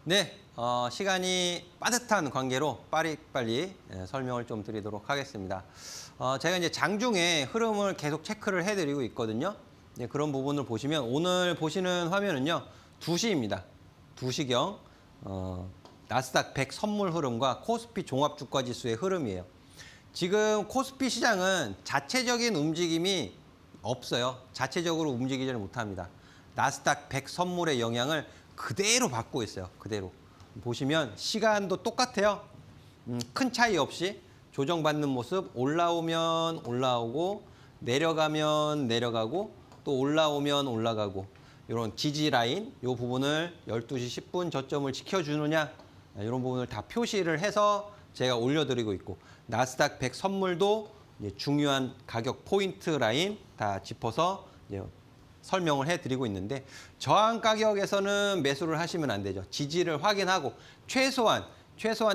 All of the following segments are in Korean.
네, 시간이 빠듯한 관계로 빨리빨리 설명을 좀 드리도록 하겠습니다. 제가 이제 장중에 흐름을 계속 체크를 해드리고 있거든요. 네, 그런 부분을 보시면 오늘 보시는 화면은요, 2시입니다. 2시경 나스닥 100 선물 흐름과 코스피 종합주가지수의 흐름이에요. 지금 코스피 시장은 자체적인 움직임이 없어요. 자체적으로 움직이지를 못합니다. 나스닥 100 선물의 영향을 그대로 받고 있어요. 그대로. 보시면 시간도 똑같아요. 큰 차이 없이 조정받는 모습, 올라오면 올라오고 내려가면 내려가고 또 올라오면 올라가고, 이런 지지 라인, 이 부분을 12시 10분 저점을 지켜주느냐, 이런 부분을 다 표시를 해서 제가 올려드리고 있고, 나스닥 100 선물도 중요한 가격 포인트 라인 다 짚어서 설명을 해드리고 있는데, 저항 가격에서는 매수를 하시면 안 되죠. 지지를 확인하고 최소한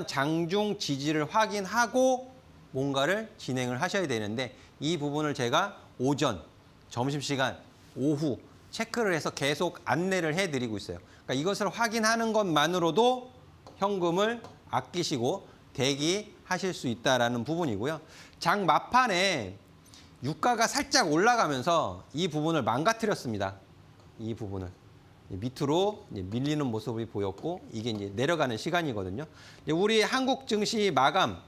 장중 지지를 확인하고 뭔가를 진행을 하셔야 되는데, 이 부분을 제가 오전, 점심시간, 오후 체크를 해서 계속 안내를 해드리고 있어요. 그러니까 이것을 확인하는 것만으로도 현금을 아끼시고 대기하실 수 있다는 부분이고요. 장 막판에 유가가 살짝 올라가면서 이 부분을 망가뜨렸습니다. 이 부분을. 밑으로 밀리는 모습이 보였고, 이게 이제 내려가는 시간이거든요. 우리 한국 증시 마감,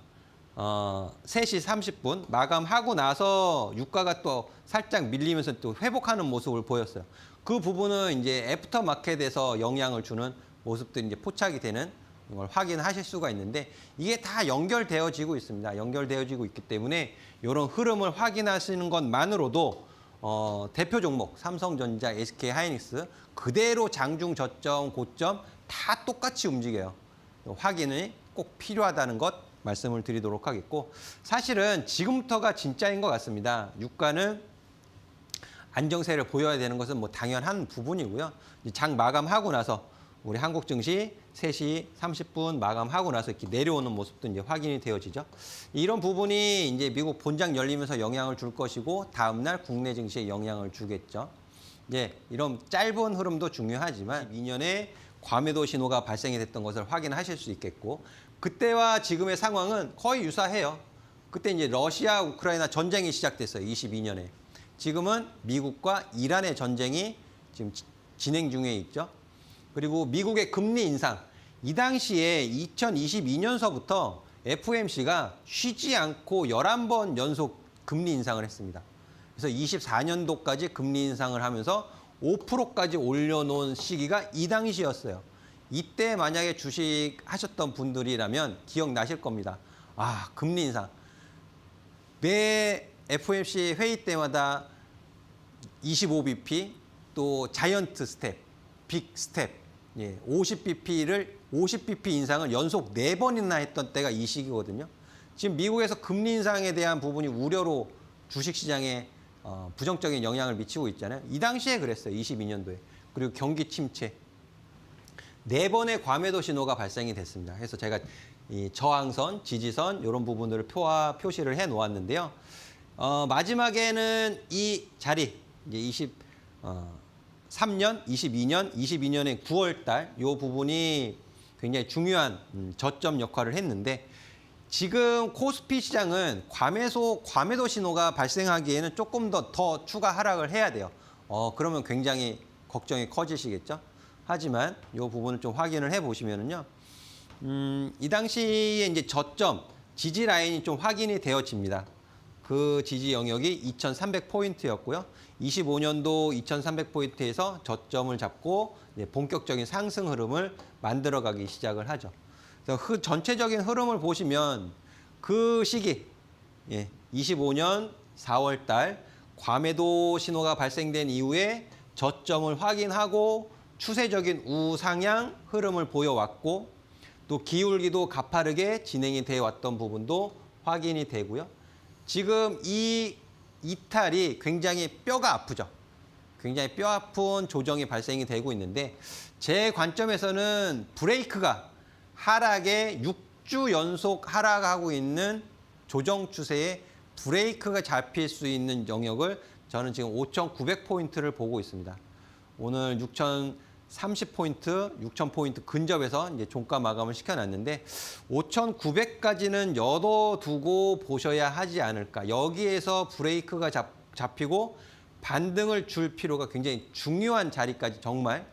3시 30분 마감하고 나서 유가가 또 살짝 밀리면서 또 회복하는 모습을 보였어요. 그 부분은 이제 애프터 마켓에서 영향을 주는 모습들이 이제 포착이 되는 걸 확인하실 수가 있는데, 이게 다 연결되어지고 있습니다. 연결되어지고 있기 때문에 이런 흐름을 확인하시는 것만으로도 대표 종목 삼성전자, SK하이닉스 그대로 장중 저점, 고점 다 똑같이 움직여요. 확인이 꼭 필요하다는 것 말씀을 드리도록 하겠고, 사실은 지금부터가 진짜인 것 같습니다. 유가는 안정세를 보여야 되는 것은 뭐 당연한 부분이고요. 장 마감하고 나서 우리 한국 증시 3시 30분 마감하고 나서 이렇게 내려오는 모습도 이제 확인이 되어지죠. 이런 부분이 이제 미국 본장 열리면서 영향을 줄 것이고, 다음날 국내 증시에 영향을 주겠죠. 이제 이런 짧은 흐름도 중요하지만 2년에 과매도 신호가 발생이 됐던 것을 확인하실 수 있겠고, 그때와 지금의 상황은 거의 유사해요. 그때 이제 러시아 우크라이나 전쟁이 시작됐어요. 22년에. 지금은 미국과 이란의 전쟁이 지금 진행 중에 있죠. 그리고 미국의 금리 인상, 이 당시에 2022년서부터 FOMC가 쉬지 않고 11번 연속 금리 인상을 했습니다. 그래서 24년도까지 금리 인상을 하면서 5%까지 올려놓은 시기가 이 당시였어요. 이때 만약에 주식 하셨던 분들이라면 기억나실 겁니다. 아, 금리 인상. 매 FOMC 회의 때마다 25bp, 또 자이언트 스텝, 빅 스텝, 50bp 인상을 연속 4번이나 했던 때가 이 시기거든요. 지금 미국에서 금리 인상에 대한 부분이 우려로 주식시장에 부정적인 영향을 미치고 있잖아요. 이 당시에 그랬어요. 22년도에. 그리고 경기 침체. 4번의 과매도 신호가 발생이 됐습니다. 그래서 제가 이 저항선, 지지선 이런 부분들을 표시를 해 놓았는데요. 마지막에는 이 자리, 이제 23년, 22년의 9월 달 이 부분이 굉장히 중요한 저점 역할을 했는데, 지금 코스피 시장은 과매도 신호가 발생하기에는 조금 더 추가 하락을 해야 돼요. 그러면 굉장히 걱정이 커지시겠죠? 하지만 이 부분을 좀 확인을 해 보시면은요. 이 당시에 이제 저점, 지지 라인이 좀 확인이 되어집니다. 그 지지 영역이 2300포인트였고요. 25년도 2300포인트에서 저점을 잡고 본격적인 상승 흐름을 만들어가기 시작을 하죠. 그래서 그 전체적인 흐름을 보시면 그 시기, 25년 4월 달 과매도 신호가 발생된 이후에 저점을 확인하고 추세적인 우상향 흐름을 보여왔고, 또 기울기도 가파르게 진행이 되어 왔던 부분도 확인이 되고요. 지금 이 이탈이 굉장히 뼈가 아프죠. 굉장히 뼈 아픈 조정이 발생이 되고 있는데, 제 관점에서는 브레이크가 하락에 6주 연속 하락하고 있는 조정 추세에 브레이크가 잡힐 수 있는 영역을 저는 지금 5,900포인트를 보고 있습니다. 오늘 30포인트, 6,000포인트 근접해서 이제 종가 마감을 시켜놨는데 5,900까지는 열어두고 보셔야 하지 않을까. 여기에서 브레이크가 잡히고 반등을 줄 필요가 굉장히 중요한 자리까지 정말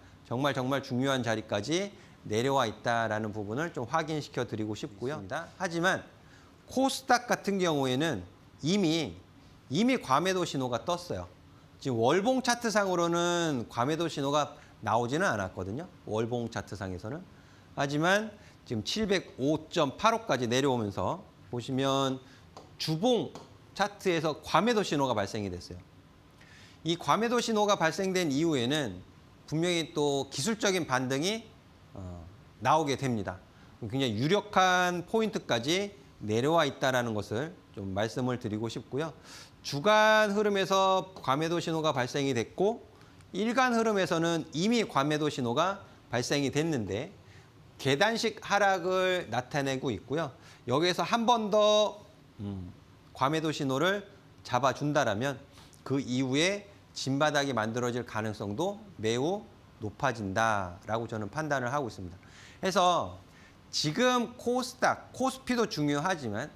중요한 자리까지 내려와 있다라는 부분을 좀 확인시켜 드리고 싶고요. 하지만 코스닥 같은 경우에는 이미 과매도 신호가 떴어요. 지금 월봉 차트상으로는 과매도 신호가 나오지는 않았거든요. 월봉 차트상에서는. 하지만 지금 705.85까지 내려오면서 보시면 주봉 차트에서 과매도 신호가 발생이 됐어요. 이 과매도 신호가 발생된 이후에는 분명히 또 기술적인 반등이 나오게 됩니다. 굉장히 유력한 포인트까지 내려와 있다는 것을 좀 말씀을 드리고 싶고요. 주간 흐름에서 과매도 신호가 발생이 됐고 일간 흐름에서는 이미 과매도 신호가 발생이 됐는데 계단식 하락을 나타내고 있고요. 여기에서 한 번 더 과매도 신호를 잡아준다라면 그 이후에 진바닥이 만들어질 가능성도 매우 높아진다라고 저는 판단을 하고 있습니다. 그래서 지금 코스닥, 코스피도 중요하지만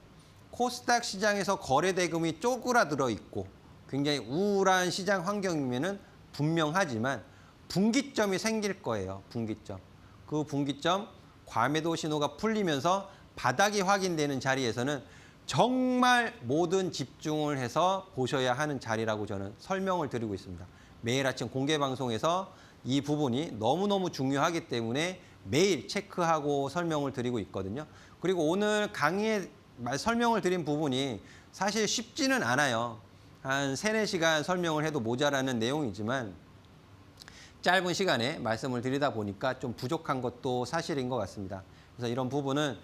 코스닥 시장에서 거래 대금이 쪼그라들어 있고 굉장히 우울한 시장 환경이면은 분명하지만 분기점이 생길 거예요. 분기점. 그 분기점 과매도 신호가 풀리면서 바닥이 확인되는 자리에서는 정말 모든 집중을 해서 보셔야 하는 자리라고 저는 설명을 드리고 있습니다. 매일 아침 공개 방송에서 이 부분이 너무너무 중요하기 때문에 매일 체크하고 설명을 드리고 있거든요. 그리고 오늘 강의에 설명을 드린 부분이 사실 쉽지는 않아요. 한 3-4시간 설명을 해도 모자라는 내용이지만 짧은 시간에 말씀을 드리다 보니까 좀 부족한 것도 사실인 것 같습니다. 그래서 이런 부분은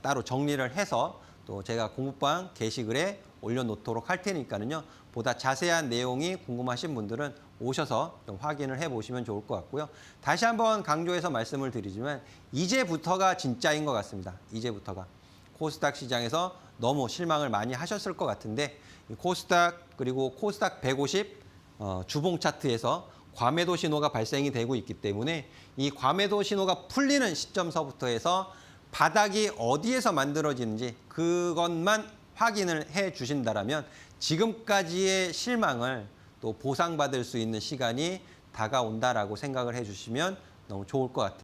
따로 정리를 해서 또 제가 공부방 게시글에 올려놓도록 할 테니까는요. 보다 자세한 내용이 궁금하신 분들은 오셔서 좀 확인을 해보시면 좋을 것 같고요. 다시 한번 강조해서 말씀을 드리지만 이제부터가 진짜인 것 같습니다. 이제부터가. 코스닥 시장에서 너무 실망을 많이 하셨을 것 같은데 코스닥 그리고 코스닥 150 주봉 차트에서 과매도 신호가 발생이 되고 있기 때문에 이 과매도 신호가 풀리는 시점서부터 해서 바닥이 어디에서 만들어지는지 그것만 확인을 해 주신다라면 지금까지의 실망을 또 보상받을 수 있는 시간이 다가온다라고 생각을 해 주시면 너무 좋을 것 같아요.